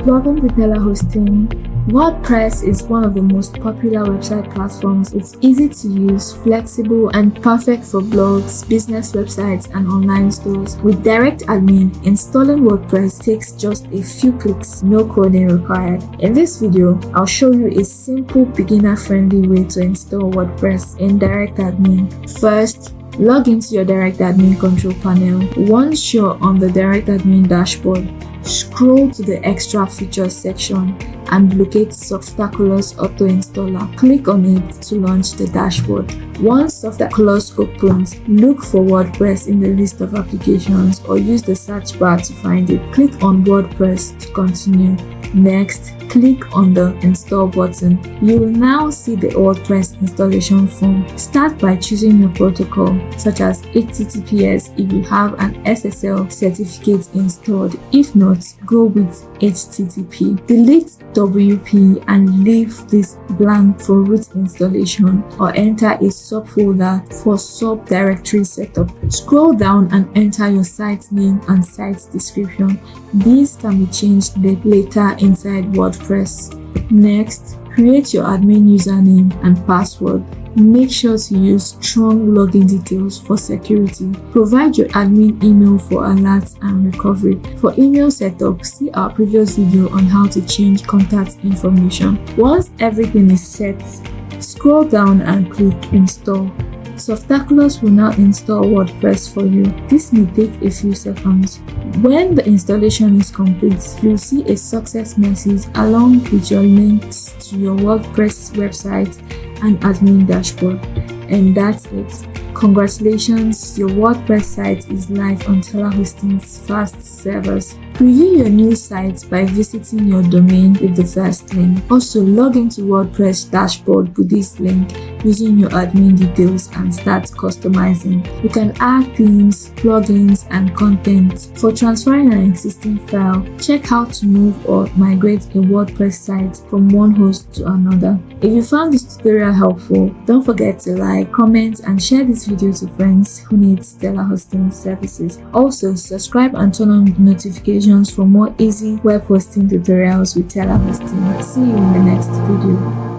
Welcome to Telehosting. WordPress is one of the most popular website platforms. It's easy to use, flexible, and perfect for blogs, business websites, and online stores. With DirectAdmin, installing WordPress takes just a few clicks, no coding required. In this video, I'll show you a simple, beginner-friendly way to install WordPress in DirectAdmin. First, log into your DirectAdmin control panel. Once you're on the DirectAdmin dashboard, scroll to the Extra Features section and locate Softaculous Auto Installer. Click on it to launch the dashboard. Once Softaculous opens, look for WordPress in the list of applications or use the search bar to find it. Click on WordPress to continue. Next, click on the Install button. You will now see the WordPress installation form. Start by choosing your protocol, such as HTTPS if you have an SSL certificate installed. If not, go with HTTP. Delete WP and leave this blank for root installation, or enter a subfolder for subdirectory setup. Scroll down and enter your site name and site description. These can be changed later inside WordPress. Next, create your admin username and password. Make sure to use strong login details for security. Provide your admin email for alerts and recovery. For email setup, see our previous video on how to change contact information. Once everything is set, scroll down and click Install. Softaculous will now install WordPress for you. This may take a few seconds. When the installation is complete, you'll see a success message along with your links to your WordPress website and admin dashboard. And that's it. Congratulations, your WordPress site is live on Telehosting's fast servers. Preview your new site by visiting your domain with the first link. Also, log into WordPress dashboard with this link using your admin details and start customizing. You can add themes, plugins, and content. For transferring an existing file, check how to move or migrate a WordPress site from one host to another. If you found this tutorial helpful, don't forget to like, comment, and share this video to friends who need stellar hosting services. Also, subscribe and turn on notifications for more easy web hosting tutorials with Telehosting. See you in the next video.